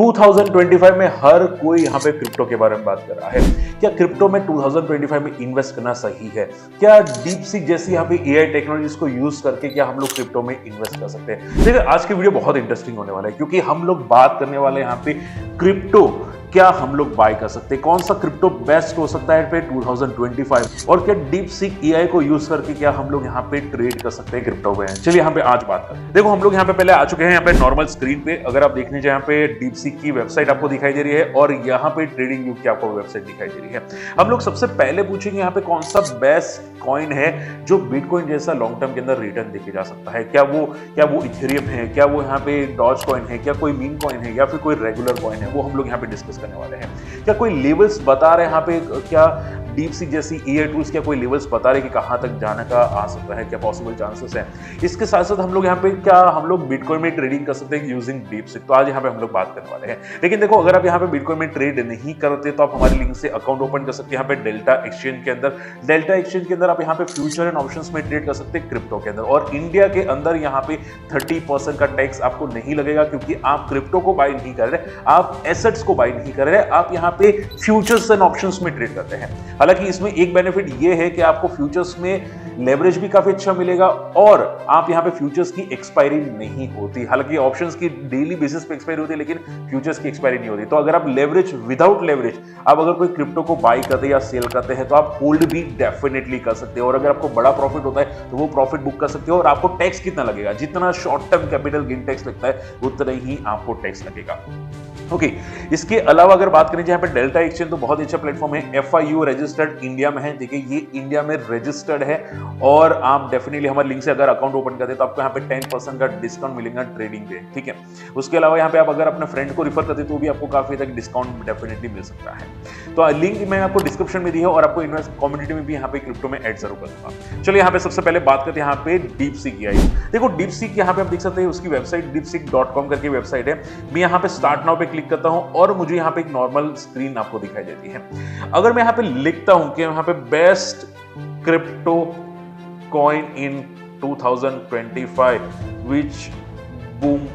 2025 में हर कोई यहाँ पे क्रिप्टो के बारे में बात कर रहा है। क्या क्रिप्टो में 2025 में इन्वेस्ट करना सही है? क्या डीपसीक जैसी यहाँ पे एआई टेक्नोलॉजीज को यूज करके क्या हम लोग क्रिप्टो में इन्वेस्ट कर सकते हैं? देखिए, आज की वीडियो बहुत इंटरेस्टिंग होने वाला है क्योंकि हम लोग बात करने वाले हैं यहाँ पे क्रिप्टो क्या हम लोग बाय कर सकते हैं, कौन सा क्रिप्टो बेस्ट हो सकता है पे 2025, और क्या डीपसीक एआई को यूज करके क्या हम लोग यहाँ पे ट्रेड कर सकते हैं क्रिप्टो में। चलिए यहाँ पे आज बात करते हैं। देखो, हम लोग यहाँ पे पहले आ चुके हैं यहाँ पे नॉर्मल स्क्रीन पे। अगर आप देखने जाए यहाँ पे डीपसीक की वेबसाइट आपको दिखाई दे रही है और यहाँ पे ट्रेडिंग व्यू की आपको वेबसाइट दिखाई दे रही है। हम लोग सबसे पहले पूछेंगे यहाँ पे कौन सा बेस्ट कॉइन है जो बिटकॉइन जैसा लॉन्ग टर्म के अंदर रिटर्न देके जा सकता है। क्या वो इथेरियम है, क्या वो यहाँ पे डॉज कॉइन है, क्या कोई मीम कॉइन है, या फिर कोई रेगुलर कॉइन है, वो हम लोग यहाँ पे डिस्कस करने वाले हैं। क्या कोई लेवल्स बता रहे हैं यहाँ पे, क्या डीपसीक जैसी एआई टूल्स क्या कोई लेवल्स बता रहे हैं कि कहां तक जाने का आ सकता है, क्या पॉसिबल चांसेस है। इसके साथ साथ हम लोग यहाँ पे क्या हम लोग बिटकॉइन में ट्रेडिंग कर सकते हैं यूजिंग डीपसीक, तो आज यहाँ पे हम लोग बात करने वाले हैं। लेकिन देखो, अगर आप यहाँ पे बिटकॉइन में ट्रेड नहीं करते तो आप हमारे लिंक से अकाउंट ओपन कर सकते हैं यहाँ पे डेल्टा एक्सचेंज के अंदर। डेल्टा एक्सचेंज के अंदर आप यहाँ पे फ्यूचर एंड ऑप्शंस में ट्रेड कर सकते हैं क्रिप्टो के अंदर, और इंडिया के अंदर यहाँ पे 30% का टैक्स आपको नहीं लगेगा क्योंकि आप क्रिप्टो को बाय नहीं कर रहे, आप एसेट्स को बाय नहीं कर रहे, आप यहाँ पे फ्यूचर्स एंड ऑप्शंस में ट्रेड करते हैं। हालांकि इसमें एक बेनिफिट ये है कि आपको फ्यूचर्स में लेवरेज भी काफी अच्छा मिलेगा और आप यहाँ पे फ्यूचर्स की एक्सपायरी नहीं होती। हालांकि ऑप्शंस की डेली बेसिस पे एक्सपायरी होती है लेकिन फ्यूचर्स की एक्सपायरी नहीं होती। तो अगर आप लेवरेज विदाउट लेवरेज आप अगर कोई क्रिप्टो को बाय करते हैं या सेल करते हैं तो आप होल्ड भी डेफिनेटली कर सकते हो, और अगर आपको बड़ा प्रॉफिट होता है तो वो प्रॉफिट बुक कर सकते हो। और आपको टैक्स कितना लगेगा? जितना short term capital gain tax लगता है उतना ही आपको टैक्स लगेगा। ओके, इसके अलावा अगर बात करें यहाँ पे डेल्टा एक्सचेंज, तो बहुत ही अच्छा प्लेटफॉर्म है। FIU रजिस्टर्ड इंडिया में है। देखिए, ये इंडिया में रजिस्टर्ड है और आप डेफिनेटली हमारे लिंक से अगर अकाउंट ओपन करते हैं तो आपको यहाँ पे 10% का डिस्काउंट मिलेगा ट्रेडिंग पे, ठीक है। उसके अलावा यहाँ पे आप अगर अपने फ्रेंड को रिफर करते तो भी आपको काफी तक डिस्काउंट डेफिनेटली मिल सकता है। तो लिंक मैं आपको डिस्क्रिप्शन में दी है और आपको इन्वेस्ट कम्युनिटी में भी यहाँ पे क्रिप्टो में ऐड जरूर करूंगा। चलिए यहाँ पे सबसे पहले बात करते हैं यहाँ पे डीपसीक एआई। देखो, डीपसीक यहाँ पे आप देख सकते हैं उसकी वेबसाइट deepseek.com करके वेबसाइट है। मैं यहाँ पे स्टार्ट नाउ पे क्लिक करता हूं और मुझे यहाँ पे एक नॉर्मल स्क्रीन आपको दिखाई देती है। अगर मैं यहाँ पे लिखता हूं कि यहाँ पे best crypto coin in 2025 which boom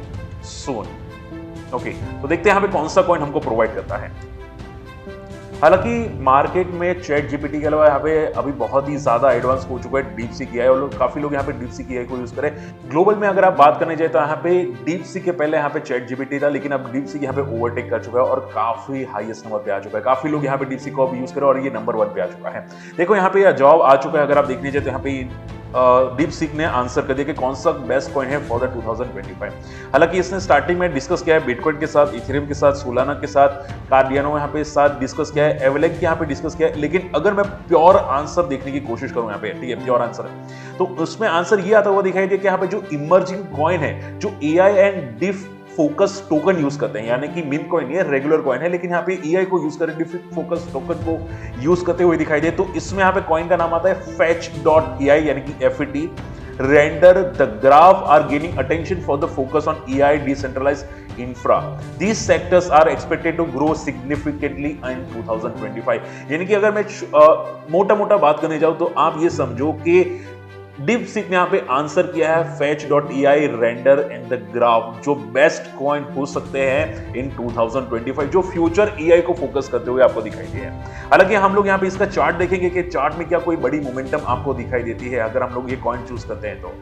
soon, okay, तो देखते हैं यहाँ पे कौन सा कॉइन हमको प्रोवाइड करता है। हालांकि मार्केट में चैट जीपीटी के अलावा यहाँ पे अभी बहुत ही ज्यादा एडवांस हो चुका है डीपसीक एआई, और काफी लोग यहाँ पे डीपसीक एआई को यूज करें। ग्लोबल में अगर आप बात करने जाए तो यहाँ पे डीपसीक के पहले यहाँ पे चैट जीपीटी था, लेकिन अब डीपसीक यहाँ पे ओवरटेक कर चुका है और काफी हाईएस्ट नंबर पे आ चुका है। काफी लोग यहाँ पे डीपसीक को यूज करें और ये नंबर 1 पे आ चुका है। देखो, यहाँ पे जवाब आ चुका है। अगर आप देखने जाए तो यहाँ पे डीपसीक ने आंसर कर दिया कि कौन सा बेस्ट कॉइन है फॉर द 2025। हालांकि इसने स्टार्टिंग में डिस्कस किया है बिटकॉइन के साथ, इथेरियम के साथ, सोलाना के साथ, कार्डियानो यहाँ पे साथ डिस्कस किया है, एवलेक यहाँ पे डिस्कस किया है। लेकिन अगर मैं प्योर आंसर देखने की कोशिश करूं यहाँ पे, ठीक है, प्योर आंसर है, तो उसमें आंसर ये आता हुआ दिखाई दे कि यहाँ पे जो इमर्जिंग कॉइन है, जो AI and diff focus token use करते हैं, यानी कि मीम कॉइन ये रेगुलर कॉइन है, लेकिन यहाँ पे एआई को यूज करके डिफ फोकस टोकन को यूज करते हुए दिखाई दे। तो इसमें यहाँ पे कॉइन का नाम आता है fetch.ai, यानी कि FET। Render the graph are gaining attention for the focus on AI decentralised infra. These sectors are expected to grow significantly in 2025। यानी कि अगर मैं मोटा बात करने जाऊं तो आप ये समझो कि डीपसीक ने यहाँ पे आंसर किया है fetch.ai, render and the graph, जो बेस्ट कॉइन हो सकते हैं इन 2025, जो फ्यूचर एआई को फोकस करते हुए आपको दिखाई दिया है। हालांकि हम लोग यहाँ पे इसका चार्ट देखेंगे कि चार्ट में क्या कोई बड़ी मोमेंटम आपको दिखाई देती है अगर हम लोग ये कॉइन चूज करते हैं तो,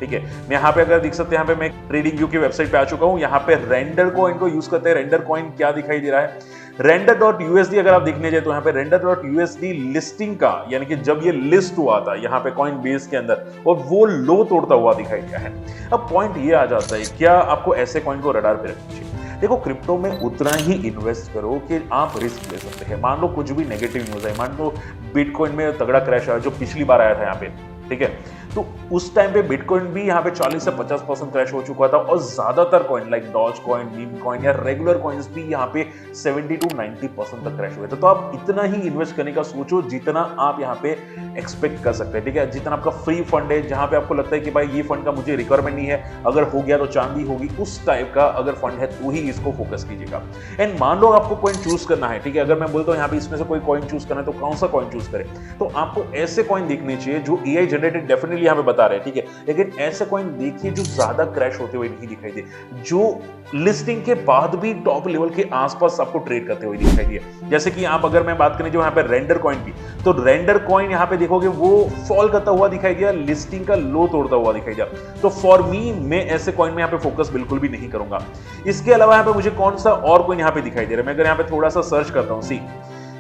ठीक है। मैं यहाँ पे अगर देख सकते हैं, यहाँ पे मैं ट्रेडिंग व्यू की वेबसाइट पे आ चुका हूँ। यहाँ पे रेंडर कॉइन को यूज करते हैं। रेंडर कॉइन क्या दिखाई दे रहा है? render.usd अगर आप देखने जाए तो यहाँ पे render.usd लिस्टिंग का, यानी कि जब ये लिस्ट हुआ था यहाँ पे कॉइन बेस के अंदर, और वो लो तोड़ता हुआ दिखाई दिया है। अब पॉइंट ये आ जाता है, क्या आपको ऐसे कॉइन को रडार पे रखना चाहिए? देखो, क्रिप्टो में उतना ही इन्वेस्ट करो कि आप रिस्क ले सकते हैं। मान लो कुछ भी नेगेटिव न्यूज है, मान लो बिटकॉइन में तगड़ा क्रैश आया जो पिछली बार आया था यहाँ पे, ठीक है, तो उस टाइम पे बिटकॉइन भी यहाँ पे 40 से 50% क्रैश हो चुका था, और ज्यादातर coin like doge coin, meme coin या रेगुलर कॉइन्स भी यहाँ पे 70 to 90% तक क्रैश हुए थे। तो आप इतना ही इन्वेस्ट करने का सोचो जितना आप यहाँ पे एक्सपेक्ट कर सकते हैं, ठीक है। जितना आपका फ्री फंड है, जहां पे आपको लगता है कि भाई ये फंड का मुझे रिक्वायरमेंट नहीं है, अगर हो गया तो चांदी होगी, उस टाइप का अगर फंड है तो ही इसको फोकस कीजिएगा। एंड मान लो आपको कॉइन चूज करना है, ठीक है, अगर मैं बोलता हूँ यहाँ पे इसमें से कोई कॉइन चूज करना है तो कौन सा कॉइन चूज करें, तो आपको ऐसे कॉइन देखने चाहिए जो एआई जनरेटेड डेफिनेटली मैन्युअली यहाँ पे बता रहे हैं, ठीक है। लेकिन ऐसे कॉइन देखिए जो ज्यादा क्रैश होते हुए नहीं दिखाई दे, जो लिस्टिंग के बाद भी टॉप लेवल के आसपास आपको ट्रेड करते हुए दिखाई दिए। जैसे कि आप अगर मैं बात करें जो यहाँ पे रेंडर कॉइन की, तो रेंडर कॉइन यहाँ पे देखोगे वो फॉल करता हुआ दिखाई दिया, लिस्टिंग का लो तोड़ता हुआ दिखाई दिया। तो फॉर मी, मैं ऐसे कॉइन में यहाँ पे फोकस बिल्कुल भी नहीं करूंगा। इसके अलावा यहाँ पे मुझे कौन सा और कॉइन यहाँ पे दिखाई दे रहा है, मैं अगर यहाँ पे थोड़ा सा सर्च करता हूँ, सी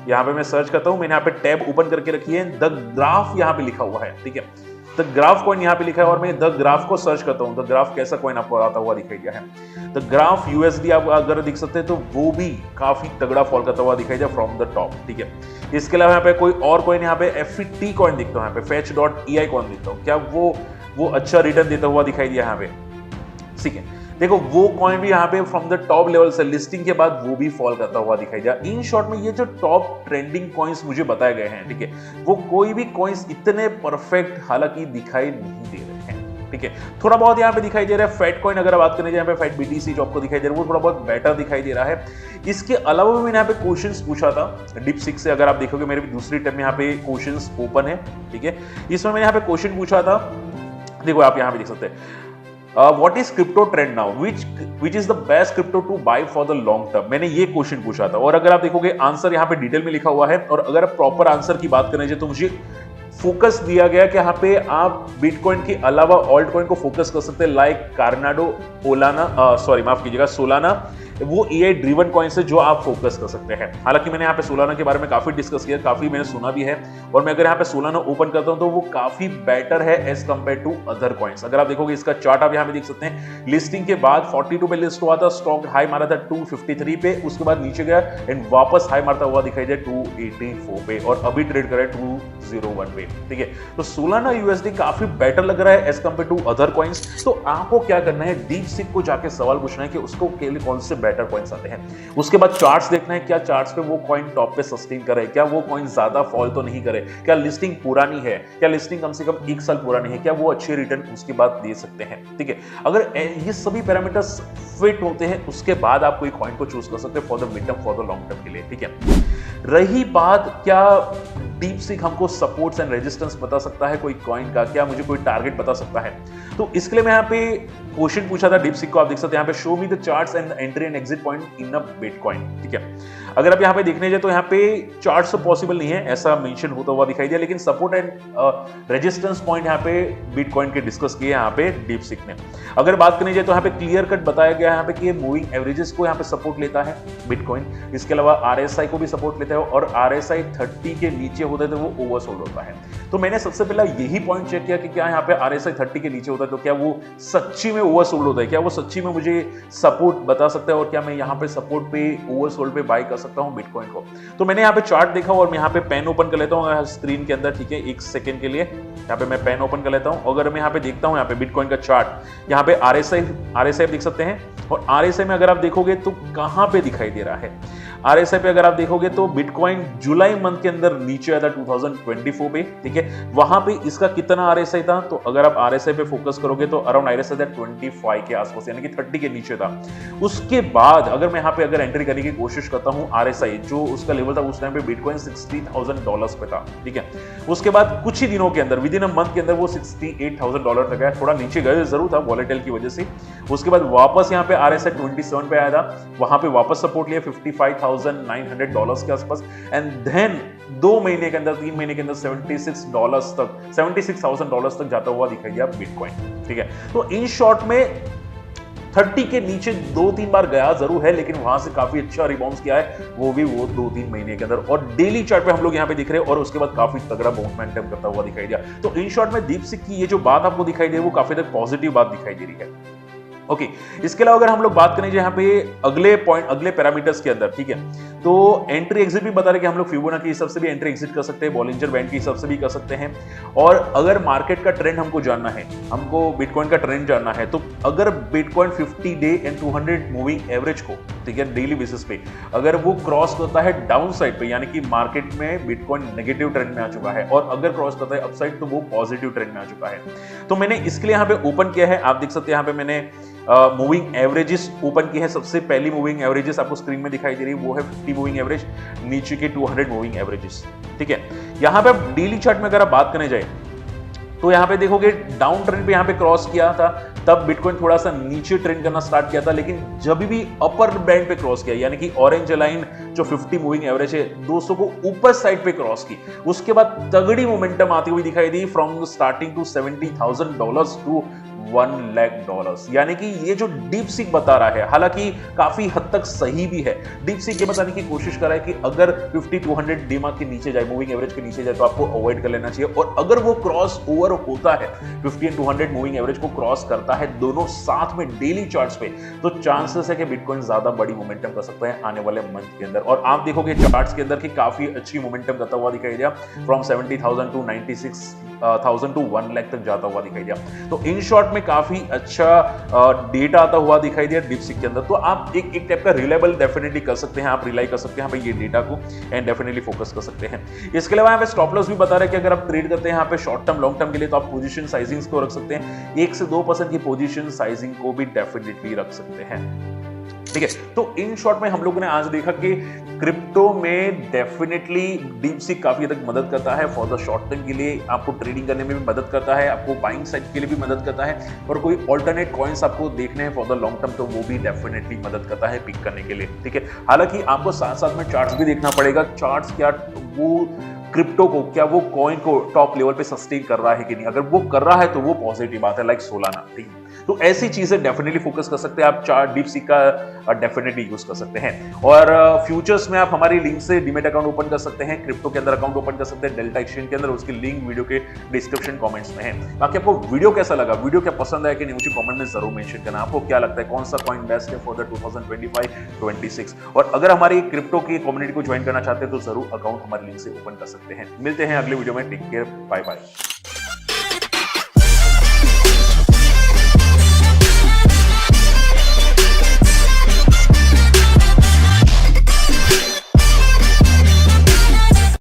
यहाँ पे मैं सर्च करता हूँ, मैंने यहाँ पे टैब ओपन करके रखी है, द ग्राफ यहाँ पे लिखा हुआ है, ठीक है। द ग्राफ कॉइन यहाँ पे लिखा है और मैं द ग्राफ को सर्च करता हूँ, द ग्राफ कैसा कॉइन आपको आता हुआ दिखाई दिया है। द ग्राफ यूएसडी आप अगर देख सकते हैं तो वो भी काफी तगड़ा फॉल करता हुआ दिखाई दिया फ्रॉम द टॉप, ठीक है। इसके अलावा यहाँ पे कोई और कॉइन, यहाँ पे FET कॉइन दिखता हूँ, यहाँ पे fetch.ei कॉइन दिखता हूँ, क्या वो अच्छा रिटर्न देता हुआ दिखाई दिया यहाँ पे, ठीक है। देखो वो कॉइन भी यहाँ पे फ्रॉम द टॉप लेवल से लिस्टिंग के बाद वो भी फॉल करता हुआ दिखाई दिया। इन शॉर्ट में ये जो टॉप ट्रेंडिंग कॉइन्स मुझे बताए गए हैं, ठीक है, वो कोई भी कॉइन्स इतने परफेक्ट हालांकि दिखाई नहीं दे रहे हैं, ठीक है। थोड़ा बहुत यहाँ पे दिखाई दे रहा है फैट कॉइन, अगर बात करें यहाँ पे फैट BTC जो आपको दिखाई दे रहा है वो थोड़ा बहुत बेटर दिखाई दे रहा है। इसके अलावा भी मैंने यहाँ पे क्वेश्चंस पूछा था DeepSeek से, अगर आप देखोगे मेरे दूसरी टैब में यहाँ पे क्वेश्चंस ओपन है, ठीक है। इसमें मैंने यहाँ पे क्वेश्चन पूछा था, देखो आप यहाँ पे देख सकते हैं, what is crypto trend now, which is the best crypto to buy for the long term, मैंने ये क्वेश्चन पूछा था। और अगर आप देखोगे आंसर यहाँ पे डिटेल में लिखा हुआ है, और अगर आप प्रॉपर आंसर की बात करने जाए तो मुझे फोकस दिया गया कि यहाँ पे आप बिटकॉइन के अलावा ऑल्ट कॉइन को फोकस कर सकते हैं, लाइक कार्नाडो, सोलाना, वो AI ड्रिवन कॉइन से जो आप फोकस कर सकते हैं। हालांकि मैंने यहाँ पे सोलाना के बारे में काफी डिस्कस किया, काफी मैंने सुना भी है, और मैं अगर यहाँ पे सोलाना ओपन करता हूँ तो वो काफी बेटर है as compare to other coins. अगर आप देखोगे इसका चार्ट आप यहाँ पे देख सकते हैं, लिस्टिंग के बाद 42 पे लिस्ट हुआ था, स्टॉक हाई मारा था 253 पे, उसके बाद नीचे गया एंड वापस हाई मारता हुआ दिखाई दिया 284 पे, और अभी ट्रेड कर रहा है 201 पे, ठीक है। तो सोलाना USD काफी बेटर लग रहा है as compare to other coins. तो आपको क्या करना है, DeepSeek को जाके सवाल पूछना है कि उसको के लिए कौन से बेटर कॉइन्स आते हैं। उसके बाद चार्ट्स देखना है, क्या चार्ट्स पे वो कॉइन टॉप पे सस्टेन करे, क्या वो कॉइन ज्यादा फॉल तो नहीं करे, क्या लिस्टिंग पुरानी है, क्या लिस्टिंग कम से कम 1 साल पुरानी है, क्या वो अच्छे रिटर्न उसके बाद दे सकते हैं, ठीक है। अगर ये सभी पैरामीटर्स फिट होते हैं उसके बाद आप कोई कॉइन को चूज कर सकते हैं for the mid term, for the long term के लिए, ठीक है। रही बात क्या DeepSeek हमको सपोर्ट्स एंड रेजिस्टेंस बता सकता है कोई कॉइन का, क्या मुझे कोई टारगेट बता सकता है, तो इसके लिए मैं यहाँ पे क्वेश्चन पूछा था DeepSeek को, आप देख सकते हैं यहाँ पे show me the charts and entry and exit point in a bitcoin, ठीक है। अगर आप यहाँ पे देखने जाए तो यहाँ पे चार्ट्स तो पॉसिबल नहीं है ऐसा मेंशन होता हुआ दिखाई दिया, लेकिन सपोर्ट एंड रेजिस्टेंस पॉइंट यहाँ पे बिटकॉइन के डिस्कस किए यहाँ पे DeepSeek ने। अगर बात करनी जाए तो यहाँ पे क्लियर कट बताया गया है यहाँ पे कि मूविंग एवरेजेस को यहाँ पे सपोर्ट लेता है बिटकॉइन, इसके अलावा RSI को भी सपोर्ट लेता है, और RSI 30 के नीचे होता है तो वो ओवरसोल्ड होता है। तो मैंने सबसे पहला यही पॉइंट चेक किया कि क्या यहाँ पे RSI 30 के नीचे होता है तो क्या वो सच्ची में ओवरसोल्ड होता है, क्या वो सच्ची में मुझे सपोर्ट बता सकता है, और क्या मैं यहाँ पे सपोर्ट पे ओवरसोल्ड पे बाय कर सकता हूँ बिटकॉइन को। तो मैंने यहाँ पे चार्ट देखा और मैं यहाँ पे पेन ओपन कर लेता हूँ स्क्रीन के अंदर, ठीक है, 1 सेकंड के लिए यहाँ पे मैं पेन ओपन कर लेता हूँ। अगर मैं यहाँ पे देखता हूँ यहाँ पे बिटकॉइन का चार्ट, यहाँ पे RSI देख सकते हैं, और RSI में अगर आप देखोगे तो कहाँ पे दिखाई दे रहा है, RSI पे अगर आप देखोगे तो बिटकॉइन जुलाई मंथ के अंदर नीचे आया था 2024 पे, ठीक है। वहां पे इसका कितना RSI था, तो अगर आप RSI पे फोकस करोगे तो अराउंड RSI था 25 के आसपास, यानी कि 30 के नीचे था। उसके बाद अगर मैं यहाँ पे अगर एंट्री करने की कोशिश करता हूँ, RSI जो उसका लेवल था उस टाइम पे बिटकॉइन $60,000 पे था, ठीक है। उसके बाद कुछ ही दिनों के अंदर, विद इन अ मंथ के अंदर वो $68,000 तक गया, थोड़ा नीचे गया जरूर था वॉलेटाइल की वजह से। उसके बाद वापस यहाँ पे RSI 27 पे आया था, वहां पे वापस सपोर्ट लिया $55,900 के आसपास, एंड देन 2 महीने के अंदर, 3 महीने के अंदर $76,000 तक जाता हुआ दिखाई दिया बिटकॉइन, ठीक है। तो इन शॉर्ट में 30 के नीचे 2-3 बार गया जरूर है, लेकिन वहां से काफी अच्छा रिबाउंस किया है, वो 2-3 महीने के अंदर, और डेली चार्ट पे हम लोग यहाँ पे दिख रहे हैं, और उसके बाद काफी तगड़ा मोमेंटम करता हुआ दिखाई दिया। तो इन शॉर्ट में DeepSeek की ये जो बात आपको दिखाई दे वो काफी तक पॉजिटिव बात दिखाई दे रही है। ओके, इसके अलावा अगर हम लोग बात करें यहाँ पे अगले पैरामीटर्स के अंदर, ठीक है, तो एंट्री एग्जिट भी बता रहे कि हम लोग फिबोनाची के हिसाब से भी एंट्री एग्जिट कर सकते हैं, बॉलिंजर बैंड के हिसाब से भी कर सकते हैं। और अगर मार्केट का ट्रेंड हमको जानना है, हमको बिटकॉइन का ट्रेंड जानना है, तो अगर bitcoin 50 day and 200 moving average को, ठीक है, डेली बेसिस पे अगर वो क्रॉस करता है डाउन साइड पे, यानी कि मार्केट में बिटकॉइन नेगेटिव ट्रेंड में आ चुका है, और अगर क्रॉस करता है अपसाइड तो वो पॉजिटिव ट्रेंड में आ चुका है। तो मैंने इसके लिए यहाँ पे ओपन किया है, आप देख सकते हैं यहाँ पे मैंने मूविंग एवरेजेस ओपन की है। सबसे पहली मूविंग एवरेजेस आपको स्क्रीन में दिखाई दे रही है, वो है 50 मूविंग एवरेज, नीचे के 200 मूविंग एवरेजेस, ठीक है। यहां पे डेली चार्ट में अगर आप बात करने जाए तो यहाँ पे देखोगे डाउन ट्रेंड पे यहाँ पे क्रॉस किया था, तब बिटकॉइन थोड़ा सा नीचे ट्रेंड करना स्टार्ट किया था, लेकिन जब भी अपर बैंड पे क्रॉस किया, यानी कि ऑरेंज लाइन जो 50 मूविंग एवरेज है दोस्तों को ऊपर साइड पे क्रॉस की, उसके बाद तगड़ी मोमेंटम आती हुई दिखाई दी from starting to $70,000 to $1 lakh, यानी कि ये जो डीप सीक बता रहा है, हालांकि काफी हद तक सही भी है। डीप सीक ये बताने की कोशिश कर रहा है कि अगर 50-200 डीमा के नीचे जाए, मूविंग एवरेज के नीचे जाए, तो आपको अवॉइड कर लेना चाहिए। और अगर वो क्रॉस ओवर होता है, 50 एंड 200 मूविंग एवरेज को क्रॉस करता है दोनों साथ में डेली चार्ट्स पे, तो चांसेस है कि बिटकॉइन ज्यादा बड़ी मोमेंटम कर सकता है आने वाले मंथ के अंदर। और आप देखोगे चार्ट्स के अंदर की काफी अच्छी मोमेंटम करता हुआ दिखाई दिया, फ्रॉम 70,000 टू 96,000 टू 1 लाख तक जाता हुआ दिखाई दिया। तो इन शॉर्ट में काफी अच्छा डेटा आता हुआ दिखाई दिया डीपसीक के अंदर। तो आप एक टाइप का रिलायबल डेफिनेटली कर सकते हैं, आप रिलाई कर सकते हैं ये डेटा को, एंड डेफिनेटली फोकस कर सकते हैं। इसके अलावा यहाँ पे स्टॉप लॉस भी बता रहे हैं कि अगर आप ट्रेड करते हैं यहाँ पे शॉर्ट टर्म लॉन्ग टर्म के लिए, तो आप पोजीशन साइजिंग को रख सकते हैं, 1 से 2% की पोजीशन साइजिंग को भी डेफिनेटली रख सकते हैं। ठीक है, तो इन शॉर्ट में हम लोगों ने आज देखा कि क्रिप्टो में डेफिनेटली डीप सीक काफी हद तक मदद करता है फॉर द शॉर्ट टर्म के लिए, आपको ट्रेडिंग करने में भी मदद करता है, आपको बाइंग साइड के लिए भी मदद करता है, और कोई ऑल्टरनेट कॉइन्स आपको देखने हैं फॉर द लॉन्ग टर्म, तो वो भी डेफिनेटली मदद करता है पिक करने के लिए। ठीक है, हालांकि आपको साथ साथ में चार्ट्स भी देखना पड़ेगा, चार्ट्स क्या वो क्रिप्टो को, क्या वो कॉइन को टॉप लेवल पे सस्टेन कर रहा है कि नहीं। अगर वो कर रहा है तो वो पॉजिटिव बात है, लाइक सोलाना। ठीक है, तो ऐसी चीजें डेफिनेटली फोकस कर सकते हैं आप, चार्ट डीप सीक का डेफिनेटली यूज कर सकते हैं। और फ्यूचर्स में आप हमारी लिंक से डीमेट अकाउंट ओपन कर सकते हैं, क्रिप्टो के अंदर अकाउंट ओपन कर सकते हैं डेल्टा एक्सचेंज के अंदर, उसकी लिंक वीडियो के डिस्क्रिप्शन कमेंट्स में है। बाकी आपको वीडियो कैसा लगा, वीडियो क्या पसंद आया कि नहीं, मुझे कमेंट में जरूर मेंशन करना। आपको क्या लगता है कौन सा कॉइन बेस्ट है फॉर द 2025-26, और अगर हमारी क्रिप्टो की कम्युनिटी को ज्वाइन करना चाहते हैं तो जरूर अकाउंट हमारी लिंक से ओपन कर सकते हैं। मिलते हैं अगले वीडियो में, टेक केयर, बाय बाय।